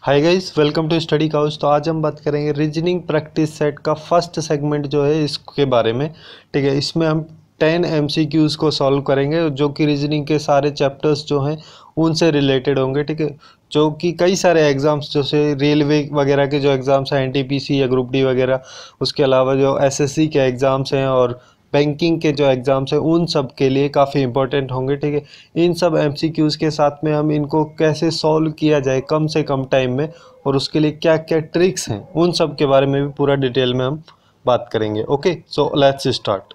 Hi guys, welcome to study couch. तो आज हम बात करेंगे रीजनिंग प्रैक्टिस सेट का फर्स्ट सेगमेंट जो है इसके बारे में। ठीक है, इसमें हम 10 एमसीक्यूज़ को सॉल्व करेंगे जो कि रीजनिंग के सारे चैप्टर्स जो हैं उनसे रिलेटेड होंगे। ठीक है, जो कि कई सारे एग्ज़ाम्स जैसे रेलवे वगैरह के जो एग्ज़ाम्स हैं, एनटीपीसी या ग्रुप डी वगैरह, उसके अलावा जो एसएससी के एग्ज़ाम्स हैं और बैंकिंग के जो एग्ज़ाम्स हैं उन सब के लिए काफ़ी इंपॉर्टेंट होंगे। ठीक है, इन सब एमसीक्यूज़ के साथ में हम इनको कैसे सॉल्व किया जाए कम से कम टाइम में और उसके लिए क्या क्या ट्रिक्स हैं उन सब के बारे में भी पूरा डिटेल में हम बात करेंगे। Okay, so let's start.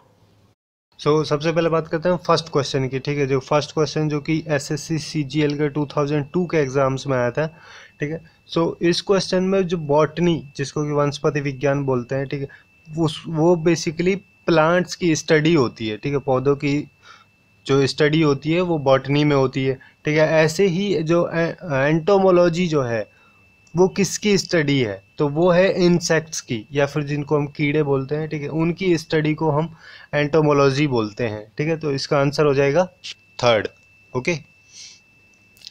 सबसे पहले बात करते हैं फर्स्ट क्वेश्चन की। ठीक है, जो फर्स्ट क्वेश्चन जो कि एसएससी सीजीएल के 2002 के एग्जाम्स में आया था। ठीक है, इस क्वेश्चन में जो बॉटनी जिसको कि वनस्पति विज्ञान बोलते हैं, ठीक है, वो बेसिकली प्लांट्स की स्टडी होती है। ठीक है, पौधों की जो स्टडी होती है वो बॉटनी में होती है। ठीक है, ऐसे ही जो एंटोमोलॉजी जो है वो किसकी स्टडी है, तो वो है इंसेक्ट्स की, या फिर जिनको हम कीड़े बोलते हैं। ठीक है, उनकी स्टडी को हम एंटोमोलॉजी बोलते हैं। ठीक है, तो इसका आंसर हो जाएगा थर्ड। ओके,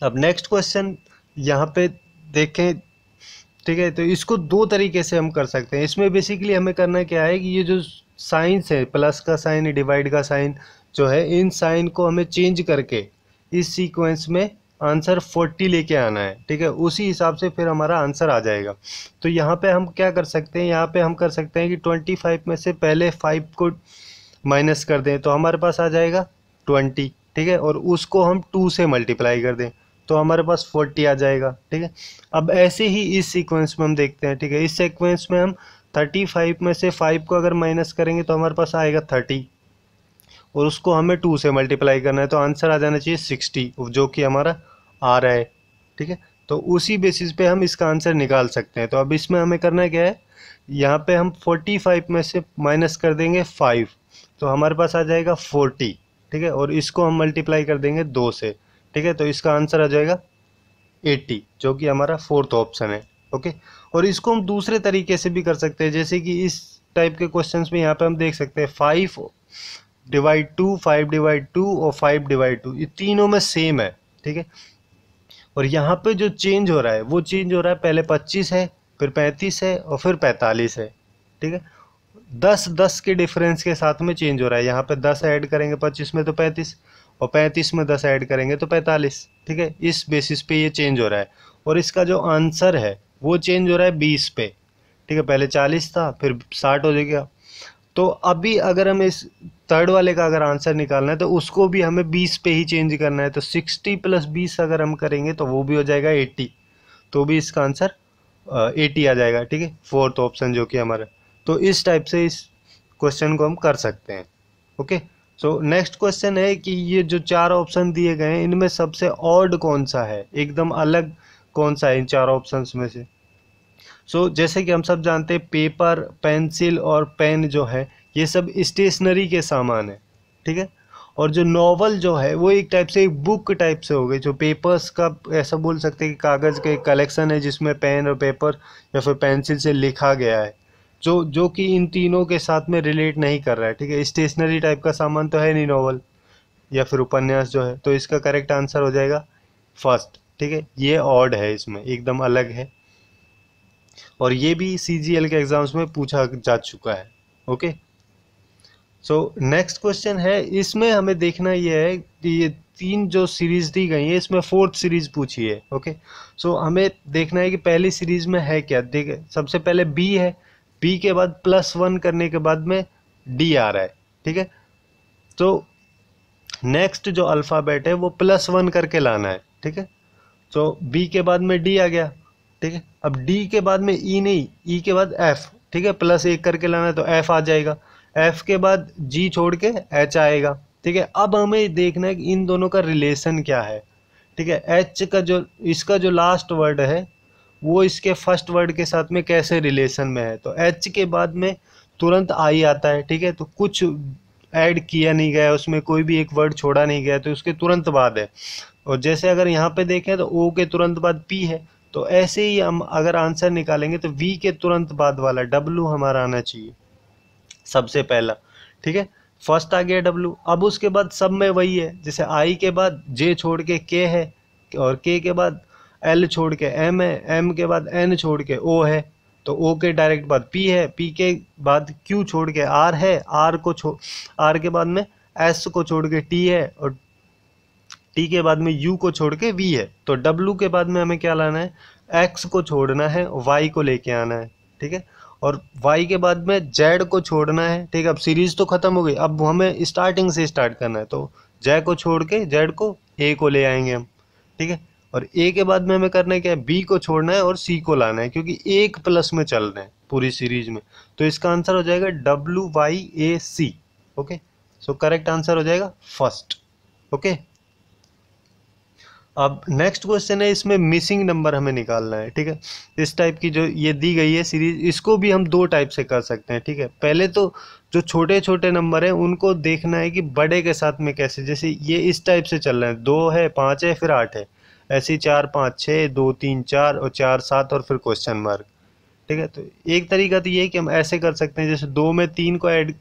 अब नेक्स्ट क्वेश्चन यहाँ पे देखें। ठीक है, तो इसको दो तरीके से हम कर सकते हैं। इसमें बेसिकली हमें करना क्या है कि ये जो साइंस है, प्लस का साइन, डिवाइड का साइन जो है, इन साइन को हमें चेंज करके इस सीक्वेंस में आंसर 40 लेके आना है। ठीक है, उसी हिसाब से फिर हमारा आंसर आ जाएगा। तो यहाँ पे हम क्या कर सकते हैं, यहाँ पे हम कर सकते हैं कि 25 में से पहले 5 को माइनस कर दें तो हमारे पास आ जाएगा 20। ठीक है, और उसको हम 2 से मल्टीप्लाई कर दें तो हमारे पास 40 आ जाएगा। ठीक है, अब ऐसे ही इस सीक्वेंस में हम देखते हैं। ठीक है, इस सीक्वेंस में हम 35 में से 5 को अगर माइनस करेंगे तो हमारे पास आएगा 30 और उसको हमें 2 से मल्टीप्लाई करना है तो आंसर आ जाना चाहिए 60, जो कि हमारा आ रहा है। ठीक है, तो उसी बेसिस पे हम इसका आंसर निकाल सकते हैं। तो अब इसमें हमें करना क्या है, यहाँ पे हम 45 में से माइनस कर देंगे 5 तो हमारे पास आ जाएगा 40। ठीक है, और इसको हम मल्टीप्लाई कर देंगे 2 से। ठीक है, तो इसका आंसर आ जाएगा 80, जो कि हमारा फोर्थ ऑप्शन है। ओके, और इसको हम दूसरे तरीके से भी कर सकते हैं, जैसे कि इस टाइप के क्वेश्चंस में यहाँ पे हम देख सकते हैं 5/2, 5/2 और 5/2, ये तीनों में सेम है। ठीक है, और यहाँ पे जो चेंज हो रहा है वो चेंज हो रहा है, पहले 25 है, फिर 35 है और फिर 45 है। ठीक है, 10-10 के डिफरेंस के साथ में चेंज हो रहा है। यहाँ पे 10 ऐड करेंगे 25 में तो 35, और 35 में 10 ऐड करेंगे तो 45। ठीक है, इस बेसिस पे ये चेंज हो रहा है, और इसका जो आंसर है वो चेंज हो रहा है 20 पे। ठीक है, पहले 40 था फिर 60 हो जाएगा। तो अभी अगर हमें इस थर्ड वाले का अगर आंसर निकालना है तो उसको भी हमें 20 पे ही चेंज करना है। तो 60 + 20 अगर हम करेंगे तो वो भी हो जाएगा 80, तो भी इसका आंसर 80 आ जाएगा। ठीक है, फोर्थ ऑप्शन जो कि हमारा। तो इस टाइप से इस क्वेश्चन को हम कर सकते हैं। ओके, नेक्स्ट क्वेश्चन है कि ये जो 4 ऑप्शन दिए गए हैं इनमें सबसे ऑड कौन सा है, एकदम अलग कौन सा है इन 4 ऑप्शंस में से। जैसे कि हम सब जानते हैं पेपर, पेंसिल और पेन जो है ये सब स्टेशनरी के सामान है। ठीक है, और जो नॉवल जो है वो एक टाइप से एक बुक टाइप से हो गई, जो पेपर्स का ऐसा बोल सकते हैं कि कागज़ का एक कलेक्शन है जिसमें पेन और पेपर या फिर पेंसिल से लिखा गया है, जो कि इन तीनों के साथ में रिलेट नहीं कर रहा है। ठीक है, स्टेशनरी टाइप का सामान तो है नहीं नॉवल या फिर उपन्यास जो है, तो इसका करेक्ट आंसर हो जाएगा फर्स्ट। ठीक है, ये ऑड है, इसमें एकदम अलग है, और ये भी सीजीएल के एग्जाम्स में पूछा जा चुका है। ओके, नेक्स्ट क्वेश्चन है, इसमें हमें देखना ये है कि ये 3 जो सीरीज दी गई है इसमें 4th सीरीज पूछी है। ओके, हमें देखना है कि पहली सीरीज में है क्या। देखिए, सबसे पहले बी है, बी के बाद +1 करने के बाद में डी आ रहा है। ठीक है, तो नेक्स्ट जो अल्फ़ाबेट है वो +1 करके लाना है। ठीक है, तो बी के बाद में डी आ गया। ठीक है, अब डी के बाद में ई नहीं, ई के बाद एफ। ठीक है, +1 करके लाना है तो एफ आ जाएगा। एफ के बाद जी छोड़ के एच आएगा। ठीक है, अब हमें देखना है कि इन दोनों का रिलेशन क्या है। ठीक है, एच का जो इसका जो लास्ट वर्ड है वो इसके फर्स्ट वर्ड के साथ में कैसे रिलेशन में है, तो एच के बाद में तुरंत आई आता है। ठीक है, तो कुछ ऐड किया नहीं गया उसमें, कोई भी एक वर्ड छोड़ा नहीं गया, तो उसके तुरंत बाद है। और जैसे अगर यहाँ पे देखें तो ओ के तुरंत बाद पी है, तो ऐसे ही हम अगर आंसर निकालेंगे तो वी के तुरंत बाद वाला डब्लू हमारा आना चाहिए सबसे पहला। ठीक है, फर्स्ट आ गया डब्लू। अब उसके बाद सब में वही है, जैसे आई के बाद जे छोड़ के के है, और के बाद L छोड़ के M है, M के बाद N छोड़ के O है, तो O के डायरेक्ट बाद P है, P के बाद Q छोड़ के R है, R के बाद में S को छोड़ के T है, और T के बाद में U को छोड़ के V है। तो W के बाद में हमें क्या लाना है, X को छोड़ना है, Y को लेके आना है, ठीक है, और Y के बाद में Z को छोड़ना है, ठीक है। अब सीरीज तो खत्म हो गई, अब हमें स्टार्टिंग से स्टार्ट करना है, तो Z को छोड़ के Z को A को ले आएंगे हम, ठीक है, और A के बाद में हमें करना है क्या है, B को छोड़ना है और C को लाना है, क्योंकि एक प्लस में चल रहे हैं पूरी सीरीज में। तो इसका आंसर हो जाएगा WYAC। Okay, so correct answer हो जाएगा फर्स्ट। ओके, अब नेक्स्ट क्वेश्चन है, इसमें मिसिंग नंबर हमें निकालना है, ठीक है। इस टाइप की जो ये दी गई है सीरीज, इसको भी हम दो टाइप से कर सकते हैं, ठीक है। पहले तो जो छोटे छोटे नंबर हैं उनको देखना है कि बड़े के साथ में कैसे, जैसे ये इस टाइप से चल रहे हैं, 2 है, 5 है, फिर 8 है, ऐसे 4 5 6, 2 3 4 और 4 7 और फिर क्वेश्चन मार्क, ठीक है। तो एक तरीका तो ये है कि हम ऐसे कर सकते हैं, जैसे 2 में 3 को ऐड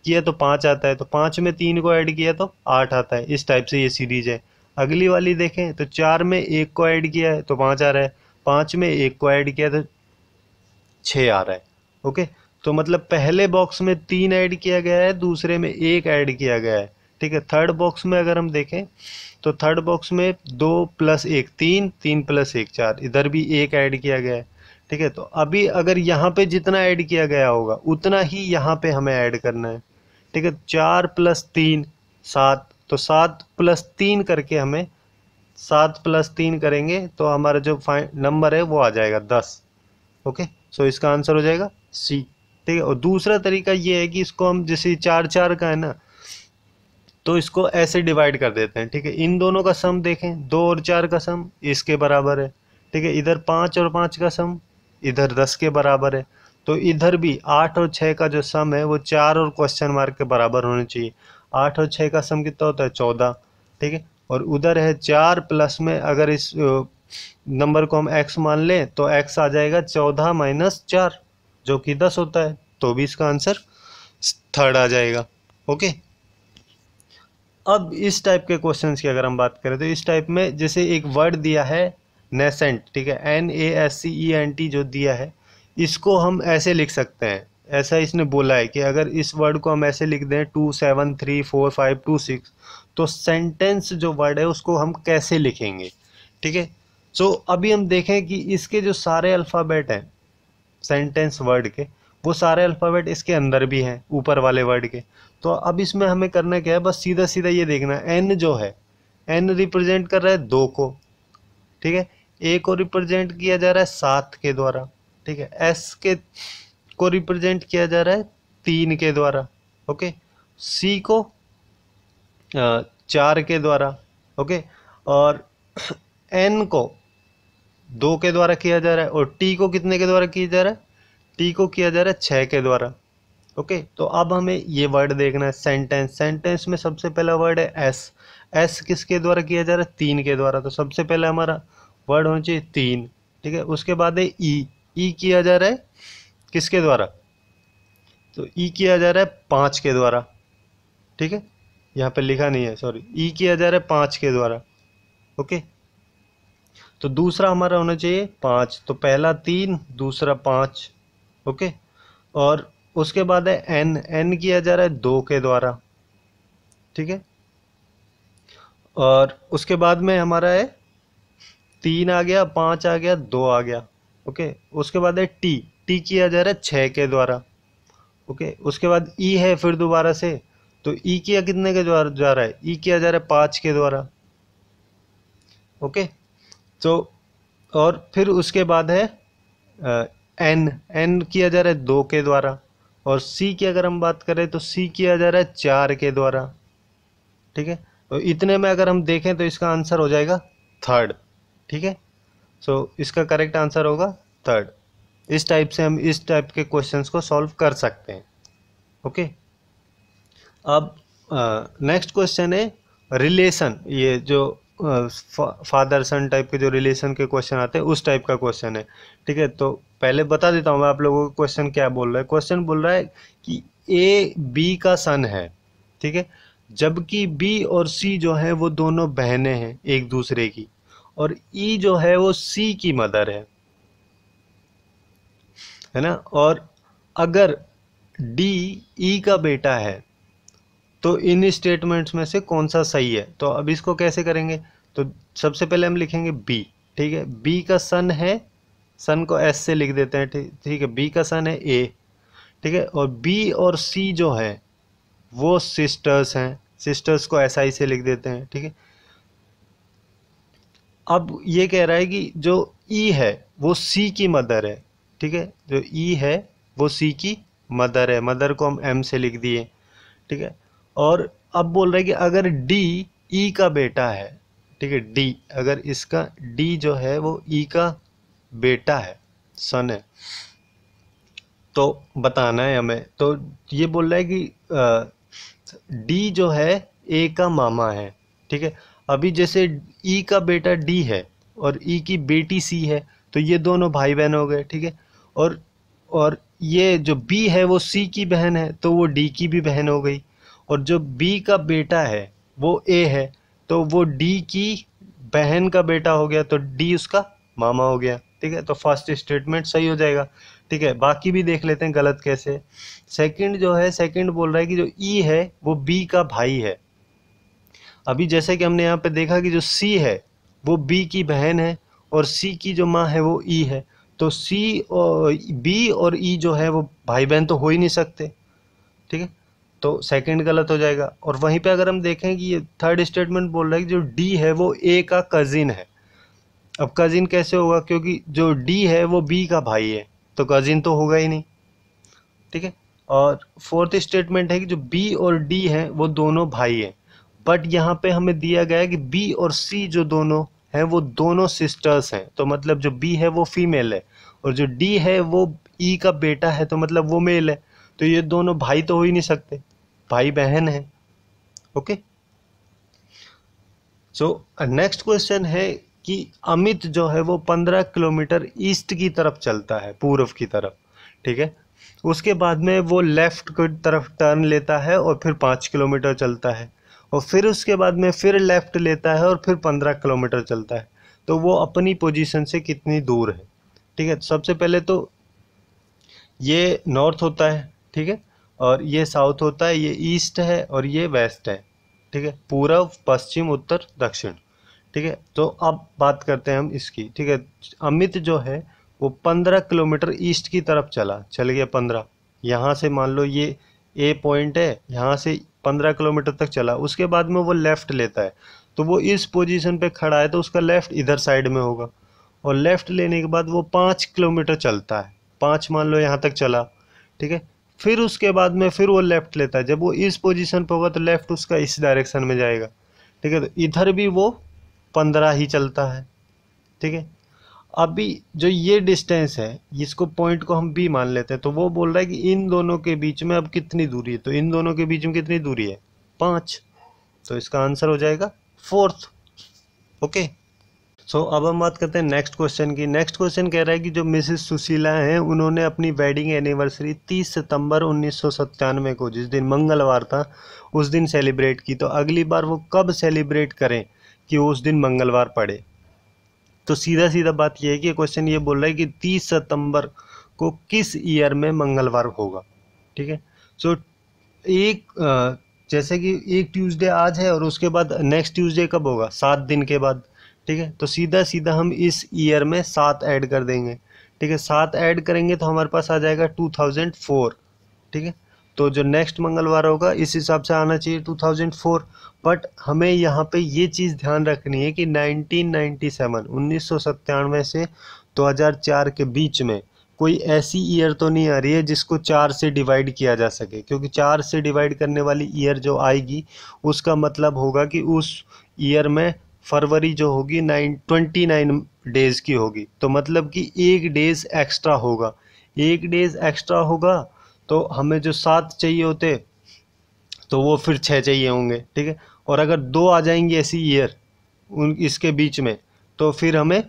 किया तो 5 आता है, तो 5 में 3 को ऐड किया तो 8 आता है, इस टाइप से ये सीरीज है। अगली वाली देखें तो 4 में 1 को ऐड किया है तो 5 आ रहा है, 5 में 1 को ऐड किया तो 6 आ रहा है। ओके, तो मतलब पहले बॉक्स में 3 ऐड किया गया है, दूसरे में 1 ऐड किया गया है, ठीक है। थर्ड बॉक्स में अगर हम देखें तो थर्ड बॉक्स में 2 + 1 3, 3 + 1 4, इधर भी 1 ऐड किया गया है, ठीक है। तो अभी अगर यहाँ पे जितना ऐड किया गया होगा उतना ही यहाँ पे हमें ऐड करना है, ठीक है। 4 + 3 7, तो 7 + 3 करके हमें 7 + 3 करेंगे तो हमारा जो नंबर है वो आ जाएगा 10। ओके, सो इसका आंसर हो जाएगा सी, ठीक है। और दूसरा तरीका ये है कि इसको हम, जैसे 4 4 का है ना, तो इसको ऐसे डिवाइड कर देते हैं, ठीक है। इन दोनों का सम देखें, 2 और 4 का सम इसके बराबर है, ठीक है। इधर 5 और 5 का सम इधर 10 के बराबर है, तो इधर भी 8 और 6 का जो सम है वो 4 और क्वेश्चन मार्क के बराबर होने चाहिए। 8 और 6 का सम कितना होता है, 14, ठीक है। और उधर है 4 प्लस में, अगर इस नंबर को हम x मान लें तो x आ जाएगा 14 - 4 जो कि 10 होता है, तो भी इसका आंसर थर्ड आ जाएगा। ओके, अब इस टाइप के क्वेश्चंस की अगर हम बात करें तो इस टाइप में जैसे एक वर्ड दिया है नेसेंट, ठीक है, NASCENT जो दिया है, इसको हम ऐसे लिख सकते हैं, ऐसा इसने बोला है कि अगर इस वर्ड को हम ऐसे लिख दें 2 7 3 4 5 2 6, तो सेंटेंस जो वर्ड है उसको हम कैसे लिखेंगे, ठीक है। सो अभी हम देखें कि इसके जो सारे अल्फ़ाबेट हैं सेंटेंस वर्ड के, वो सारे अल्फ़ाबेट इसके अंदर भी हैं ऊपर वाले वर्ड के। तो अब इसमें हमें करना क्या है, बस सीधा सीधा ये देखना है, एन जो है, एन रिप्रेजेंट कर रहा है 2 को, ठीक है। ए को रिप्रेजेंट किया जा रहा है 7 के द्वारा, ठीक है। एस के को रिप्रेजेंट किया जा रहा है 3 के द्वारा, ओके। सी को 4 के द्वारा, ओके, और एन को 2 के द्वारा किया जा रहा है, और टी को कितने के द्वारा किया जा रहा है, टी को किया जा रहा है 6 के द्वारा। ओके, तो अब हमें ये वर्ड देखना है सेंटेंस। सेंटेंस में सबसे पहला वर्ड है एस, एस किसके द्वारा किया जा रहा है, 3 के द्वारा, तो सबसे पहला हमारा वर्ड होना चाहिए 3, ठीक है। उसके बाद है ई, ई किया जा रहा है किसके द्वारा, तो ई किया जा रहा है 5 के द्वारा, ठीक है, यहाँ पे लिखा नहीं है, सॉरी, ई किया जा रहा है 5 के द्वारा। ओके, तो दूसरा हमारा होना चाहिए 5, तो पहला 3 दूसरा 5, ओके। और उसके बाद है एन, एन किया जा रहा है 2 के द्वारा, ठीक है। और उसके बाद में हमारा है 3 आ गया, 5 आ गया, 2 आ गया, ओके। उसके बाद है टी, टी किया जा रहा है 6 के द्वारा, ओके। उसके बाद ई है फिर दोबारा से, तो ई किया कितने के द्वारा जा रहा है, ई किया जा रहा है 5 के द्वारा, ओके। तो और फिर उसके बाद है एन, एन किया जा रहा है 2 के द्वारा, और सी की अगर हम बात करें तो सी किया जा रहा है 4 के द्वारा, ठीक है। तो इतने में अगर हम देखें तो इसका आंसर हो जाएगा थर्ड, ठीक है। सो इसका करेक्ट आंसर होगा थर्ड। इस टाइप से हम इस टाइप के क्वेश्चंस को सॉल्व कर सकते हैं। ओके, अब नेक्स्ट क्वेश्चन है रिलेशन, ये जो फादर सन टाइप के जो रिलेशन के क्वेश्चन आते हैं उस टाइप का क्वेश्चन है, ठीक है। तो पहले बता देता हूँ मैं आप लोगों को क्वेश्चन क्या बोल रहा है। क्वेश्चन बोल रहा है कि ए बी का सन है, ठीक है, जबकि बी और सी जो है वो दोनों बहनें हैं एक दूसरे की, और ई जो है वो सी की मदर है ना। और अगर डी ई का बेटा है तो इन स्टेटमेंट्स में से कौन सा सही है। तो अब इसको कैसे करेंगे, तो सबसे पहले हम लिखेंगे बी, ठीक है। बी का सन है, सन को एस से लिख देते हैं, ठीक है। बी का सन है ए, ठीक है। और बी और सी जो है वो सिस्टर्स हैं, सिस्टर्स को एस आई से लिख देते हैं, ठीक है। अब ये कह रहा है कि जो ई है वो सी की मदर है, ठीक है। जो ई है वो सी की मदर है, मदर को हम एम से लिख दिए, ठीक है। और अब बोल रहा है कि अगर डी ई का बेटा है, ठीक है, डी अगर इसका डी जो है वो ई का बेटा है, सन है, तो बताना है हमें। तो ये बोल रहा है कि डी जो है ए का मामा है, ठीक है। अभी जैसे ई का बेटा डी है और ई की बेटी सी है, तो ये दोनों भाई बहन हो गए, ठीक है। और ये जो बी है वो सी की बहन है, तो वो डी की भी बहन हो गई। और जो बी का बेटा है वो ए है, तो वो डी की बहन का बेटा हो गया, तो डी उसका मामा हो गया, ठीक है। तो फर्स्ट स्टेटमेंट सही हो जाएगा, ठीक है। बाकी भी देख लेते हैं गलत कैसे। सेकंड जो है, सेकंड बोल रहा है कि जो ई है वो बी का भाई है। अभी जैसे कि हमने यहाँ पे देखा कि जो सी है वो बी की बहन है और सी की जो माँ है वो ई है, तो सी और बी और ई जो है वो भाई बहन तो हो ही नहीं सकते, ठीक है। तो सेकंड गलत हो जाएगा। और वहीं पे अगर हम देखें कि ये थर्ड स्टेटमेंट बोल रहा है कि जो डी है वो ए का कजिन है। अब कजिन कैसे होगा, क्योंकि जो डी है वो बी का भाई है, तो कजिन तो होगा ही नहीं, ठीक है। और फोर्थ स्टेटमेंट है कि जो बी और डी है वो दोनों भाई हैं, बट यहाँ पे हमें दिया गया है कि बी और सी जो दोनों हैं वो दोनों सिस्टर्स हैं, तो मतलब जो बी है वो फीमेल है और जो डी है वो ई का बेटा है, तो मतलब वो मेल है। तो ये दोनों भाई तो हो ही नहीं सकते, भाई बहन है। ओके, सो नेक्स्ट क्वेश्चन है कि अमित जो है वो 15 किलोमीटर ईस्ट की तरफ चलता है, पूर्व की तरफ, ठीक है। उसके बाद में वो लेफ्ट की तरफ टर्न लेता है और फिर 5 किलोमीटर चलता है, और फिर उसके बाद में फिर लेफ्ट लेता है और फिर 15 किलोमीटर चलता है। तो वो अपनी पोजीशन से कितनी दूर है, ठीक है। सबसे पहले तो ये नॉर्थ होता है, ठीक है, और ये साउथ होता है, ये ईस्ट है और ये वेस्ट है, ठीक है। पूरब पश्चिम उत्तर दक्षिण, ठीक है। तो अब बात करते हैं हम इसकी, ठीक है। अमित जो है वो 15 किलोमीटर ईस्ट की तरफ चल गया 15, यहाँ से मान लो ये ए पॉइंट है, यहाँ से 15 किलोमीटर तक चला, उसके बाद में वो लेफ़्ट लेता है, तो वो इस पोजीशन पे खड़ा है तो उसका लेफ़्ट इधर साइड में होगा। और लेफ़्ट लेने के बाद वो 5 किलोमीटर चलता है, 5 मान लो यहाँ तक चला, ठीक है। फिर उसके बाद में फिर वो लेफ़्ट लेता है, जब वो इस पोजीशन पे होगा तो लेफ़्ट उसका इस डायरेक्शन में जाएगा, ठीक है। तो इधर भी वो 15 ही चलता है, ठीक है। अभी जो ये डिस्टेंस है इसको पॉइंट को हम बी मान लेते हैं, तो वो बोल रहा है कि इन दोनों के बीच में अब कितनी दूरी है, तो इन दोनों के बीच में कितनी दूरी है 5, तो इसका आंसर हो जाएगा 4th। ओके, सो अब हम बात करते हैं नेक्स्ट क्वेश्चन की। नेक्स्ट क्वेश्चन कह रहा है कि जो मिसेस सुशीला हैं उन्होंने अपनी वेडिंग एनिवर्सरी 30 सितंबर 1997 को, जिस दिन मंगलवार था, उस दिन सेलिब्रेट की, तो अगली बार वो कब सेलिब्रेट करें कि वो उस दिन मंगलवार पड़े। तो सीधा सीधा बात यह है कि क्वेश्चन ये बोल रहा है कि 30 सितंबर को किस ईयर में मंगलवार होगा, ठीक है। सो जैसे कि एक ट्यूसडे आज है और उसके बाद नेक्स्ट ट्यूसडे कब होगा, 7 दिन के बाद, ठीक है। तो सीधा सीधा हम इस ईयर में 7 ऐड कर देंगे, ठीक है। 7 ऐड करेंगे तो हमारे पास आ जाएगा 2004, ठीक है। तो जो नेक्स्ट मंगलवार होगा इस हिसाब से आना चाहिए 2004। बट हमें यहाँ पे ये चीज़ ध्यान रखनी है कि 1997 से 2004 के बीच में कोई ऐसी ईयर तो नहीं आ रही है जिसको 4 से डिवाइड किया जा सके, क्योंकि 4 से डिवाइड करने वाली ईयर जो आएगी उसका मतलब होगा कि उस ईयर में फरवरी जो होगी 29 डेज़ की होगी, तो मतलब कि 1 डेज़ एक्स्ट्रा होगा, 1 डेज़ एक्स्ट्रा होगा, तो हमें जो 7 चाहिए होते तो वो फिर 6 चाहिए होंगे, ठीक है। और अगर 2 आ जाएंगी ऐसी ईयर उन इसके बीच में तो फिर हमें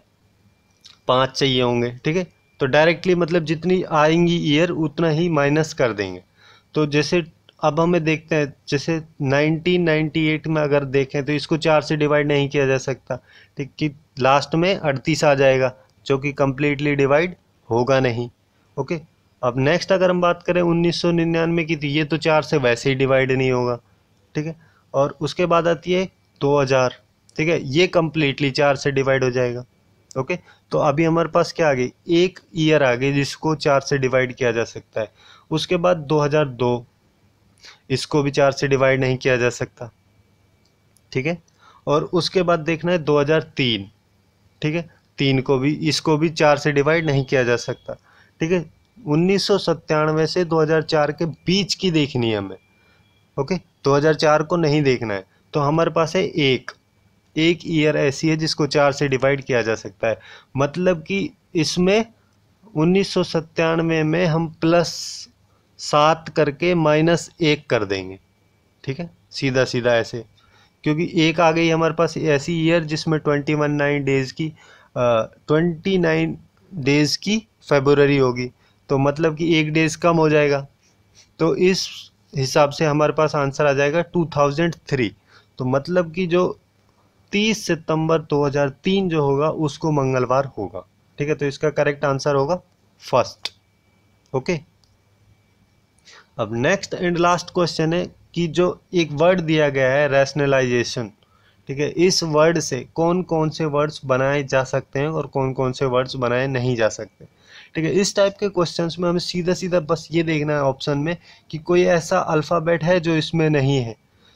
5 चाहिए होंगे, ठीक है। तो डायरेक्टली मतलब जितनी आएंगी ईयर उतना ही माइनस कर देंगे। तो जैसे अब हमें देखते हैं, जैसे 1998 में अगर देखें तो इसको 4 से डिवाइड नहीं किया जा सकता, ठीक, कि लास्ट में 38 आ जाएगा जो कि कंप्लीटली डिवाइड होगा नहीं। ओके, अब नेक्स्ट अगर हम बात करें 1999 की, तो ये तो 4 से वैसे ही डिवाइड नहीं होगा, ठीक है। और उसके बाद आती है 2000, ठीक है, ये कंप्लीटली 4 से डिवाइड हो जाएगा। ओके, तो अभी हमारे पास क्या आ गई, एक ईयर आ गई जिसको 4 से डिवाइड किया जा सकता है। उसके बाद 2002, इसको भी 4 से डिवाइड नहीं किया जा सकता, ठीक है। और उसके बाद देखना है 2003, ठीक है, तीन को भी, इसको भी 4 से डिवाइड नहीं किया जा सकता, ठीक है। 1997 से 2004 के बीच की देखनी है हमें। ओके, 2004 को नहीं देखना है, तो हमारे पास है एक ईयर ऐसी है जिसको 4 से डिवाइड किया जा सकता है। मतलब कि इसमें 1997 में हम +7 करके -1 कर देंगे, ठीक है, सीधा सीधा ऐसे, क्योंकि एक आ गई हमारे पास ऐसी ईयर जिसमें 29 डेज की फरवरी होगी, तो मतलब कि एक डेज कम हो जाएगा, तो इस हिसाब से हमारे पास आंसर आ जाएगा 2003। तो मतलब कि जो 30 सितंबर 2003 जो होगा उसको मंगलवार होगा, ठीक है। तो इसका करेक्ट आंसर होगा फर्स्ट। ओके, अब नेक्स्ट एंड लास्ट क्वेश्चन है कि जो एक वर्ड दिया गया है रैशनलाइजेशन, ठीक है, इस वर्ड से कौन कौन से वर्ड्स बनाए जा सकते हैं और कौन कौन से वर्ड्स बनाए नहीं जा सकते, ठीक है। इस टाइप के क्वेश्चंस में हमें सीधा सीधा बस ये देखना है ऑप्शन में कि कोई ऐसा अल्फ़ाबेट है जो इसमें नहीं है।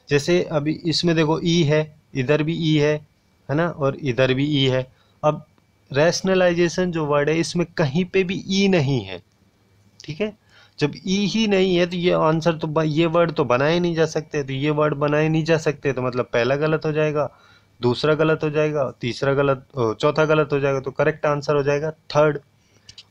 जैसे अभी इसमें देखो ई है, इधर भी ई है ना, और इधर भी ई है। अब रैशनलाइजेशन जो वर्ड है इसमें कहीं पे भी ई नहीं है, ठीक है। जब ई ही नहीं है तो ये आंसर तो ये वर्ड तो बनाए नहीं जा सकते, तो ये वर्ड बनाए नहीं जा सकते तो मतलब पहला गलत हो जाएगा, दूसरा गलत हो जाएगा, तीसरा गलत, चौथा गलत हो जाएगा, तो करेक्ट आंसर हो जाएगा थर्ड।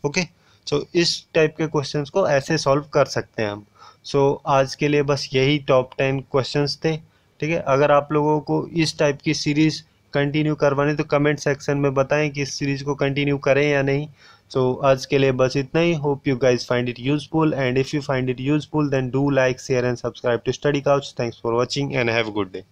ओके, सो इस टाइप के क्वेश्चंस को ऐसे सॉल्व कर सकते हैं हम। सो आज के लिए बस यही टॉप 10 क्वेश्चंस थे, ठीक है। अगर आप लोगों को इस टाइप की सीरीज़ कंटिन्यू करवानी तो कमेंट सेक्शन में बताएं कि इस सीरीज़ को कंटिन्यू करें या नहीं। सो आज के लिए बस इतना ही। Hope you guys find it useful, and if you find it useful then do like, share and subscribe to study couch. Thanks for watching and have a good day.